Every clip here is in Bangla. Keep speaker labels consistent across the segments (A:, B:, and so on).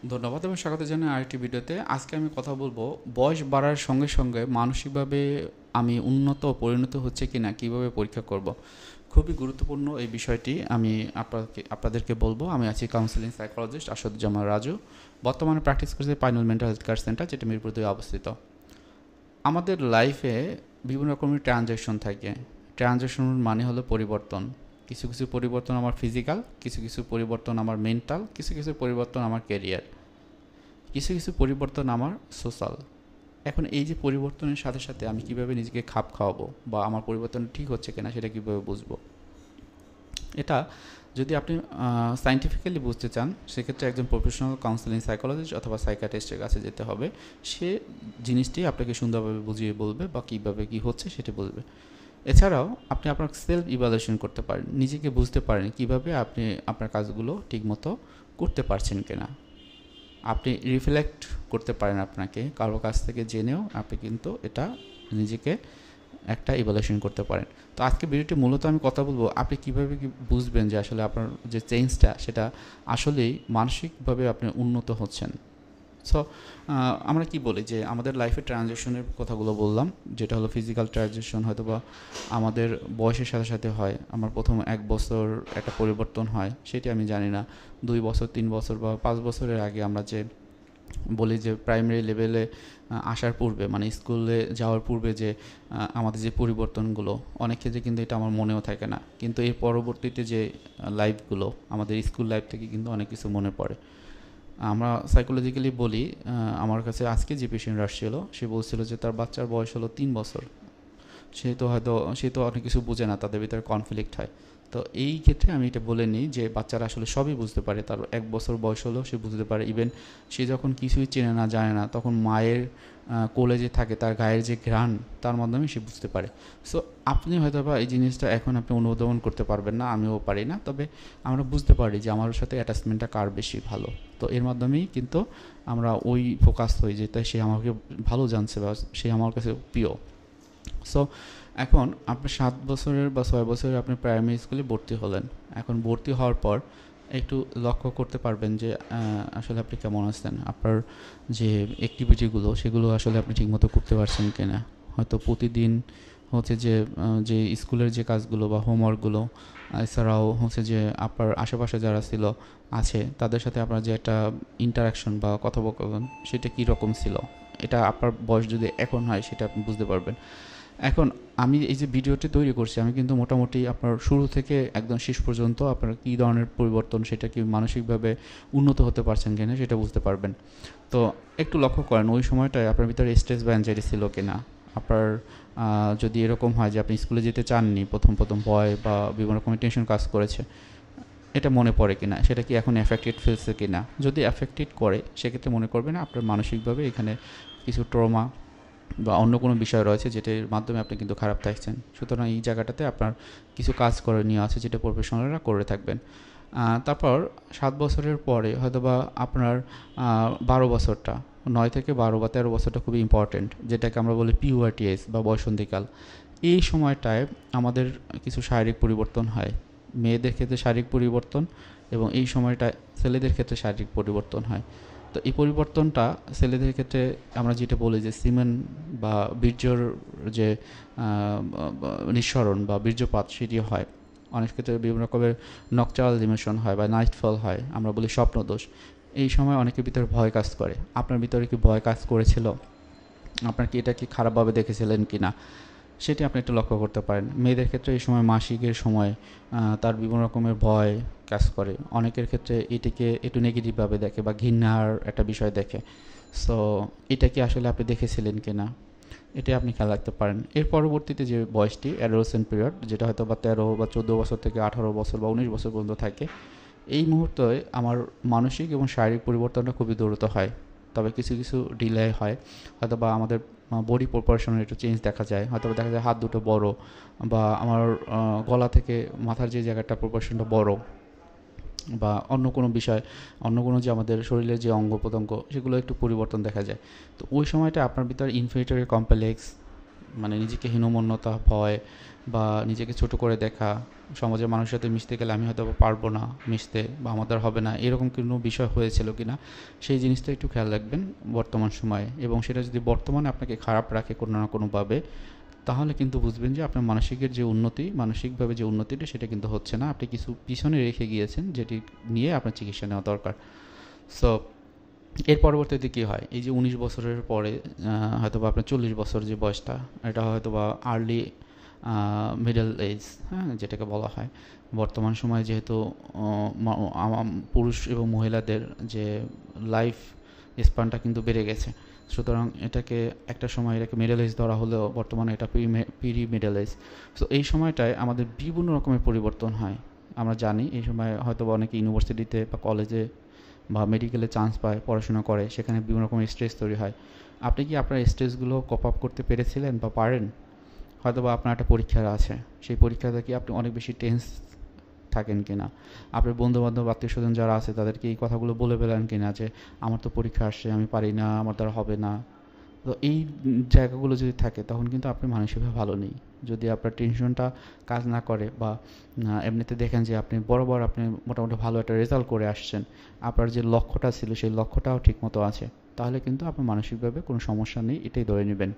A: ধন্যবাদ এবং স্বাগত জানাই আরেকটি ভিডিওতে। আজকে আমি কথা বলবো বয়স বাড়ার সঙ্গে সঙ্গে মানসিকভাবে আমি উন্নত ও পরিণত হচ্ছে কিনা কিভাবে পরীক্ষা করব। খুবই গুরুত্বপূর্ণ এই বিষয়টি আমি আপনাদেরকে বলবো। আমি আছি কাউন্সিলিং সাইকোলজিস্ট আসাদুজ্জামান রাজু। বর্তমানে প্র্যাকটিস করছি পাইনুল মেন্টাল হেলথ কেয়ার সেন্টার, যেটা মিরপুর 2 অবস্থিত। আমাদের লাইফে বিভিন্ন রকমের ট্রানজ্যাকশন থাকে। ট্রানজ্যাকশন মানে হলো পরিবর্তন। কিছু কিছু পরিবর্তন আমার ফিজিক্যাল, কিছু কিছু পরিবর্তন আমার মেন্টাল, কিছু কিছু পরিবর্তন আমার ক্যারিয়ার, কিছু কিছু পরিবর্তন আমার সোশ্যাল। এখন এই যে পরিবর্তনের সাথে সাথে আমি কিভাবে নিজেকে খাপ খাওয়াবো বা আমার পরিবর্তন ঠিক হচ্ছে কিনা সেটা কিভাবে বুঝবো, এটা যদি আপনি সায়েন্টিফিক্যালি বুঝতে চান সেক্ষেত্রে একজন প্রফেশনাল কাউন্সেলিং সাইকোলজিস্ট অথবা সাইকিয়াট্রিস্টের কাছে যেতে হবে। সে জিনিসটি আপনাকে সুন্দরভাবে বুঝিয়ে বলবে বা কীভাবে কী হচ্ছে সেটা বলবে। এছাড়াও আপনি আপনার সেলফ ইভ্যালুয়েশন করতে পারেন, নিজেকে বুঝতে পারেন কীভাবে আপনি আপনার কাজগুলো ঠিকমতো করতে পারছেন কিনা। আপনি রিফ্লেক্ট করতে পারেন, আপনাকে কারো কাছ থেকে জেনেও আপনি কিন্তু এটা নিজেকে একটা ইভ্যালুয়েশন করতে পারেন। তো আজকে ভিডিওটি মূলত আমি কথা বলবো আপনি কীভাবে কি বুঝবেন যে আসলে আপনার যে চেঞ্জটা সেটা আসলেই মানসিকভাবে আপনি উন্নত হচ্ছেন। সো আমরা কি বলি যে আমাদের লাইফে ট্রানজিশনের কথাগুলো বললাম, যেটা হলো ফিজিক্যাল ট্রানজিশন হয়তো বা আমাদের বয়সের সাথে সাথে হয়। আমার প্রথম 1 বছর একটা পরিবর্তন হয়, সেটি আমি জানি না। 2 বছর, 3 বছর বা 5 বছরের আগে আমরা যে বলি যে প্রাইমারি লেভেলে আসার পূর্বে, মানে স্কুলে যাওয়ার পূর্বে যে আমাদের যে পরিবর্তনগুলো, অনেক ক্ষেত্রে কিন্তু এটা আমার মনেও থাকে না, কিন্তু এর পরবর্তীতে যে লাইফগুলো, আমাদের স্কুল লাইফ থেকে কিন্তু অনেক কিছু মনে পড়ে। আমরা সাইকোলজিক্যালি বলি, আমার কাছে আজকে যে পেশেন্ট আসছিল সে বলছিল যে তার বাচ্চার বয়স হলো 3 বছর। সে তো অনেক কিছু বোঝে না, তাদের ভিতরে কনফ্লিক্ট হয়। তো এই ক্ষেত্রে আমি এটা বলে নিই যে বাচ্চারা আসলে সবই বুঝতে পারে। তার 1 বছর বয়স হলেও সে বুঝতে পারে। ইভেন সে যখন কিছুই চেনে না, জানে না, তখন মায়ের কোলে যে থাকে তার গায়ের যে ঘ্রাণ, তার মাধ্যমে সে বুঝতে পারে। সো আপনি হয়তো বা এই জিনিসটা এখন আপনি অনুধাবন করতে পারবেন না, আমিও পারি না, তবে আমরা বুঝতে পারি যে আমার সাথে অ্যাটাচমেন্টটা কার বেশি ভালো। তো এর মাধ্যমেই কিন্তু আমরা ওই ফোকাস হই যে তাই সে আমাকে ভালো জানছে বা সে আমার কাছে প্রিয়। সো এখন আপনি 7 বছরের বা 6 বছরের আপনি প্রাইমারি স্কুলে ভর্তি হলেন। এখন ভর্তি হওয়ার পর একটু লক্ষ্য করতে পারবেন যে আসলে আপনি কেমন আছেন, আপনার যে অ্যাক্টিভিটিগুলো সেগুলো আসলে আপনি ঠিকমতো করতে পারছেন কিনা। হয়তো প্রতিদিন হচ্ছে যে যে স্কুলের যে কাজগুলো বা হোমওয়ার্কগুলো, এছাড়াও হচ্ছে যে আপনার আশেপাশে যারা ছিল আছে তাদের সাথে আপনার যে একটা ইন্টারাকশন বা কথোপকথন সেটা কীরকম ছিল, এটা আপনার বয়স যদি এখন হয় সেটা আপনি বুঝতে পারবেন। এখন আমি এই যে ভিডিওটি তৈরি করছি, আমি কিন্তু মোটামুটি আপনার শুরু থেকে একদম শেষ পর্যন্ত আপনার কী ধরনের পরিবর্তন, সেটা কি মানসিকভাবে উন্নত হতে পারছেন কিনা সেটা বুঝতে পারবেন। তো একটু লক্ষ্য করেন ওই সময়টায় আপনার ভিতরে স্ট্রেস বা অ্যাংজাইটি ছিল কিনা। আপনার যদি এরকম হয় যে আপনি স্কুলে যেতে চাননি, প্রথম প্রথম ভয় বা বিভিন্ন রকমের টেনশন কাজ করেছে, এটা মনে পড়ে কিনা, সেটা কি এখন অ্যাফেক্টেড ফিলছে কিনা। যদি অ্যাফেক্টেড করে সেক্ষেত্রে মনে করবেন আপনার মানসিকভাবে এখানে কিছু ট্রমা বা অন্য কোনো বিষয় রয়েছে যেটার মাধ্যমে আপনি কিন্তু খারাপ থাকছেন। সুতরাং এই জায়গাটাতে আপনার কিছু কাজ করণীয় আছে যেটা প্রফেশনালরা করে থাকবেন। তারপর 7 বছরের পরে হয়তোবা আপনার 12 বছরটা, 9 থেকে 12 বা 13 বছরটা খুবই ইম্পর্টেন্ট, যেটাকে আমরা বলি পিউবার্টি এজ বা বয়সন্ধিকাল। এই সময়টায় আমাদের কিছু শারীরিক পরিবর্তন হয়। মেয়েদের ক্ষেত্রে শারীরিক পরিবর্তন এবং এই সময়টায় ছেলেদের ক্ষেত্রে শারীরিক পরিবর্তন হয়। তো এই পরিবর্তনটা ছেলেদের ক্ষেত্রে আমরা যেটা বলি যে সিমেন বা বীর্যর যে নিঃসরণ বা বীর্যপাত সেটি হয়। অনেক ক্ষেত্রে বিভিন্ন রকমের নকচারাল ডিমেনশন হয় বা নাইটফল হয়, আমরা বলি স্বপ্নদোষ। এই সময় অনেকের ভিতরে ভয় কাজ করে। আপনার ভিতরে কি ভয় কাজ করেছিল? আপনার কি এটা কি খারাপভাবে দেখেছিলেন কি না সেটি আপনি একটু লক্ষ্য করতে পারেন। মেয়েদের ক্ষেত্রে এই সময় মাসিকের সময় তার বিভিন্ন রকমের ভয় কাজ করে। অনেকের ক্ষেত্রে এটিকে একটু নেগেটিভভাবে দেখে বা ঘৃণার একটা বিষয় দেখে। সো এটা কি আসলে আপনি দেখেছিলেন কি না, এটা আপনি খেয়াল রাখতে পারেন। এর পরবর্তীতে যে বয়সটি অ্যাডোলেসেন্ট পিরিয়ড, যেটা হয়তো বা 13 বা 14 বছর থেকে 18 বছর বা 19 বছর পর্যন্ত থাকে, এই মুহূর্তে আমার মানসিক এবং শারীরিক পরিবর্তনটা খুবই দ্রুত হয়। তবে কিছু কিছু ডিলে হয়। হয়তো বা আমাদের বডি প্রপোর্শনের একটু চেঞ্জ দেখা যায়। হয়তো দেখা যায় হাত দুটো বড়, বা আমার গলা থেকে মাথার যে জায়গাটা প্রপোর্শনটা বড়, বা অন্য কোনো বিষয়, অন্য কোনো যে আমাদের শরীরের যে অঙ্গ প্রত্যঙ্গ সেগুলো একটু পরিবর্তন দেখা যায়। তো ওই সময়টা আপনার ভিতরে ইনফেরিটরি কমপ্লেক্স মানে নিজেকে হীনমন্যতা, ভয় বা নিজেকে ছোট করে দেখা, সমাজের মানুষের সাথে মিশতে গেলে আমি হয়তো পারবো না মিশতে বা আমাদের হবে না, এরকম কোনো বিষয় হয়েছিল কি না সেই জিনিসটা একটু খেয়াল রাখবেন বর্তমান সময়ে। এবং সেটা যদি বর্তমানে আপনাকে খারাপ রাখে কোনো না কোনোভাবে, তাহলে কিন্তু বুঝবেন যে আপনার মানসিকের যে উন্নতি, মানসিকভাবে যে উন্নতিটা সেটা কিন্তু হচ্ছে না, আপনি কিছু পিছনে রেখে গিয়েছেন যেটি নিয়ে আপনার চিকিৎসা নেওয়া দরকার। সো এর পরবর্তীতে কী হয়, এই যে 19 বছরের পরে হয়তো বা আপনার 40 বছর যে বয়সটা, এটা হয়তো বা আর্লি মিডল এজ, হ্যাঁ, যেটাকে বলা হয় বর্তমান সময়ে, যেহেতু পুরুষ এবং মহিলাদের যে লাইফ স্প্যানটা কিন্তু বেড়ে গেছে, সুতরাং এটাকে একটা সময় এটাকে মিডল এজ ধরা হলেও বর্তমানে এটা পিরি মিডল এজ। সো এই সময়টায় আমাদের বিভিন্ন রকমের পরিবর্তন হয়। আমরা জানি এই সময় হয়তো বা অনেকে ইউনিভার্সিটিতে বা কলেজে বা মেডিকেলে চান্স পায়, পড়াশোনা করে, সেখানে বিভিন্ন রকমের স্ট্রেস তৈরি হয়। আপনি কি আপনার স্ট্রেসগুলো কোপ আপ করতে পেরেছিলেন বা পারেন? হয়তো বা আপনার একটা পরীক্ষা আছে, সেই পরীক্ষাতে কি আপনি অনেক বেশি টেন্স থাকেন কিনা, আপনার বন্ধুবান্ধব আত্মীয় স্বজন যারা আছে তাদেরকে এই কথাগুলো বলে ফেলেন কিনা যে আমার তো পরীক্ষা আসছে, আমি পারি না, আমার দ্বারা হবে না। তো এই জায়গাগুলো যদি থাকে তখন কিন্তু আপনি মানসিকভাবে ভালো নেই। যদি আপনার টেনশনটা কাজ না করে বা এমনিতে দেখেন যে আপনি বরাবর আপনি মোটামুটি ভালো একটা রেজাল্ট করে আসছেন, আপনার যে লক্ষ্যটা ছিল সেই লক্ষ্যটাও ঠিকমতো আছে, তাহলে কিন্তু আপনার মানসিকভাবে কোনো সমস্যা নেই, এটাই ধরে নেবেন।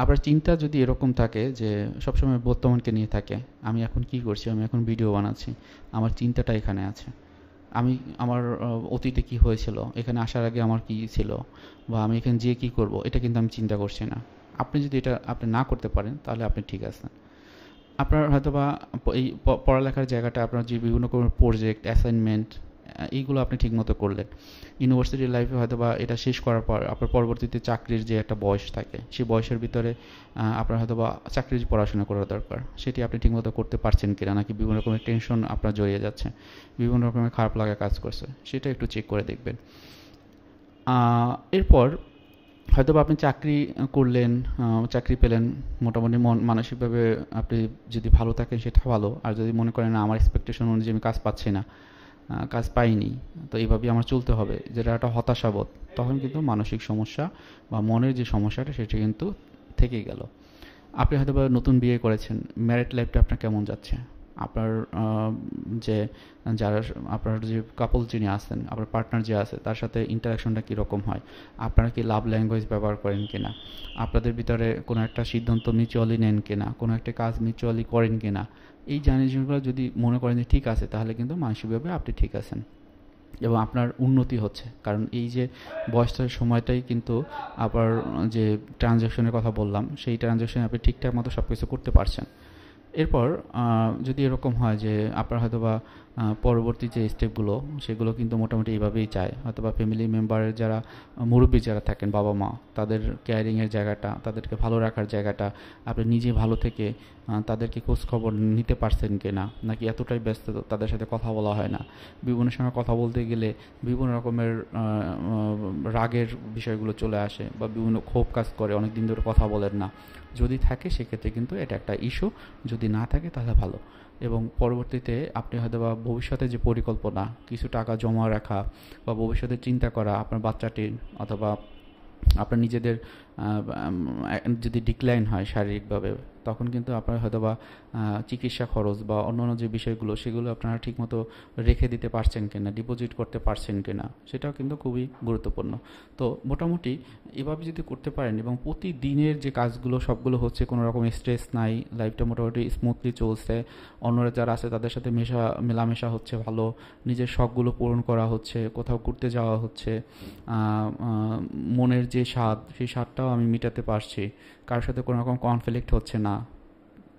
A: আপনার চিন্তা যদি এরকম থাকে যে সবসময় বর্তমানকে নিয়ে থাকে, আমি এখন কি করছি, আমি এখন ভিডিও বানাচ্ছি, আমার চিন্তাটা এখানে আছে, আমি আমার অতীতে কি হয়েছিল, এখানে আসার আগে আমার কি ছিল, বা আমি এখানে যেয়ে কী করব, এটা কিন্তু আমি চিন্তা করছি না। আপনি যদি এটা আপনি না করতে পারেন তাহলে আপনি ঠিক আছেন। আপনার হয়তোবা এই পড়ালেখার জায়গাটা, আপনার যে বিভিন্ন রকমের প্রজেক্ট, অ্যাসাইনমেন্ট, এইগুলো আপনি ঠিকমতো করলেন। ইউনিভার্সিটি লাইফে হয়তোবা এটা শেষ করার পর আপনার পরবর্তীতে চাকরির যে একটা বয়স থাকে, সেই বয়সের ভিতরে আপনার হয়তোবা চাকরির পড়াশোনা করা দরকার, সেটি আপনি ঠিকমতো করতে পারছেন কিনা, নাকি বিভিন্ন রকমের টেনশন আপনার জড়িয়ে যাচ্ছে, বিভিন্ন রকমের খারাপ লাগা কাজ করছে, সেটা একটু চেক করে দেখবেন। এরপর হয়তোবা আপনি চাকরি করলেন, চাকরি পেলেন, মোটামুটি মানসিকভাবে আপনি যদি ভালো থাকেন সেটা ভালো। আর যদি মনে করেন না আমার এক্সপেকটেশন অনুযায়ী আমি কাজ পাচ্ছি না, কাজ পাইনি, তো এইভাবেই আমার চলতে হবে, যেটা একটা হতাশাবোধ, তখন কিন্তু মানসিক সমস্যা বা মনের যে সমস্যাটা সেটা কিন্তু থেকেই গেল। আপনি হয়তোবা নতুন বিয়ে করেছেন, ম্যারিড লাইফটা আপনার কেমন যাচ্ছে, আপনার যে যারা আপনার যে কাপল যিনি আছেন, আপনার পার্টনার যে আছে তার সাথে ইন্টারাকশনটা কীরকম হয়, আপনারা কি লাভ ল্যাঙ্গুয়েজ ব্যবহার করেন কিনা, আপনাদের ভিতরে কোনো একটা সিদ্ধান্ত মিউচুয়ালি নেন কিনা, কোনো একটা কাজ মিউচুয়ালি করেন কিনা, এই জিনিসগুলো যদি মনে করেন যে ঠিক আছে, তাহলে কিন্তু মানসিকভাবে আপনি ঠিক আছেন এবং আপনার উন্নতি হচ্ছে। কারণ এই যে বয়সটার সময়টাই কিন্তু আপনার যে ট্রানজ্যাকশনের কথা বললাম, সেই ট্রানজ্যাকশনে আপনি ঠিকঠাক মতো সব কিছু করতে পারছেন। এরপর যদি এরকম হয় যে আপনার হয়তোবা পরবর্তী যে স্টেপগুলো সেগুলো কিন্তু মোটামুটি এইভাবেই চায়, হয়তোবা ফ্যামিলি মেম্বারের যারা মুরব্বী যারা থাকেন, বাবা মা, তাদের কেয়ারিংয়ের জায়গাটা, তাদেরকে ভালো রাখার জায়গাটা, আপনি নিজে ভালো থেকে তাদেরকে খোঁজ খবর নিতে পারছেন কিনা, নাকি এতটাই ব্যস্ত তাদের সাথে কথা বলা হয় না, বিভিন্ন সময় কথা বলতে গেলে বিভিন্ন রকমের রাগের বিষয়গুলো চলে আসে বা বিভিন্ন ক্ষোভ কাজ করে, অনেক দিন ধরে কথা বলেন না, যদি থাকে সেক্ষেত্রে কিন্তু এটা একটা ইস্যু, যদি না থাকে তাহলে ভালো। এবং পরবর্তীতে আপনি হয়তো বা ভবিষ্যতে যে পরিকল্পনা, কিছু টাকা জমা রাখা বা ভবিষ্যতে চিন্তা করা আপনার বাচ্চাটির, অথবা আপনার নিজেদের যদি ডিক্লাইন হয় শারীরিকভাবে, তখন কিন্তু আপনার হয়তোবা চিকিৎসা খরচ বা অন্যান্য যে বিষয়গুলো সেগুলো আপনারা ঠিকমতো রেখে দিতে পারছেন কিনা, ডিপোজিট করতে পারছেন কিনা, সেটাও কিন্তু খুবই গুরুত্বপূর্ণ। তো মোটামুটি এভাবে যদি করতে পারেন এবং প্রতিদিনের যে কাজগুলো সবগুলো হচ্ছে, কোনো রকম স্ট্রেস নাই, লাইফটা মোটামুটি স্মুথলি চলছে, অন্যরা যারা আছে তাদের সাথে মেলামেশা হচ্ছে ভালো, নিজের শখগুলো পূরণ করা হচ্ছে, কোথাও ঘুরতে যাওয়া হচ্ছে, মনের যে স্বাদ সেই স্বাদটাও আমি মেটাতে পারছি, কারোর সাথে কোনো রকম কনফ্লিক্ট হচ্ছে না,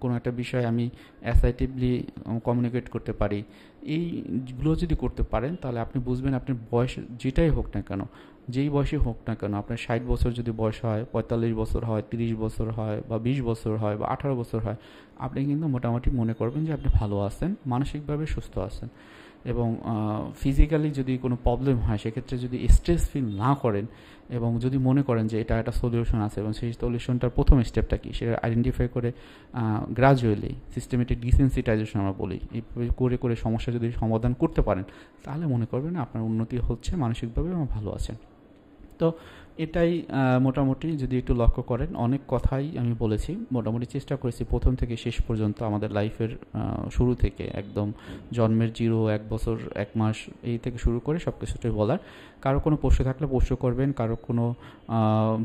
A: কোনো একটা বিষয়ে আমি অ্যাসার্টিভলি কমিউনিকেট করতে পারি, এইগুলো যদি করতে পারেন তাহলে আপনি বুঝবেন আপনার বয়স যেটাই হোক না কেন, যেই বয়সে হোক না কেন, আপনার 60 বছর যদি বয়স হয়, 45 বছর হয়, 30 বছর হয় বা 20 বছর হয় বা 18 বছর হয়, আপনি কিন্তু মোটামুটি মনে করবেন যে আপনি ভালো আছেন, মানসিকভাবে সুস্থ আছেন। এবং ফিজিক্যালি যদি কোনো প্রবলেম হয় সেক্ষেত্রে যদি স্ট্রেস ফিল না করেন এবং যদি মনে করেন যে এটা একটা সলিউশন আছে এবং সেই সলিউশনটার প্রথম স্টেপটা কি সেটা আইডেন্টিফাই করে গ্রাজুয়ালি সিস্টেমেটিক ডিসেন্সিটাইজেশন আমরা বলি, এইভাবে করে করে সমস্যা যদি সমাধান করতে পারেন, তাহলে মনে করবেন আপনার উন্নতি হচ্ছে মানসিকভাবে এবং ভালো আছেন। তো এটাই মোটামুটি যদি একটু লক্ষ্য করেন, অনেক কথাই আমি বলেছি, মোটামুটি চেষ্টা করেছি প্রথম থেকে শেষ পর্যন্ত আমাদের লাইফের শুরু থেকে একদম জন্মের 1 বছর 1 মাস এই থেকে শুরু করে সব কিছুটাই বলার। কারো কোনো প্রশ্ন থাকলে প্রশ্ন করবেন, কারো কোনো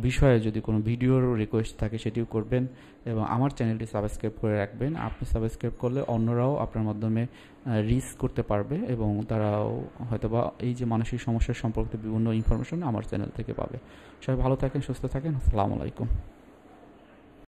A: বিষয়ে যদি কোনো ভিডিওর রিকোয়েস্ট থাকে সেটিও করবেন, এবং আমার চ্যানেলটি সাবস্ক্রাইব করে রাখবেন। আপনি সাবস্ক্রাইব করলে অন্যরাও আপনার মাধ্যমে রিচ করতে পারবে এবং তারাও হয়তোবা এই যে মানসিক সমস্যার সম্পর্কিত বিভিন্ন ইনফরমেশন আমার চ্যানেল থেকে পাবে। সবাই ভালো থাকেন, সুস্থ থাকেন। আসসালামু আলাইকুম।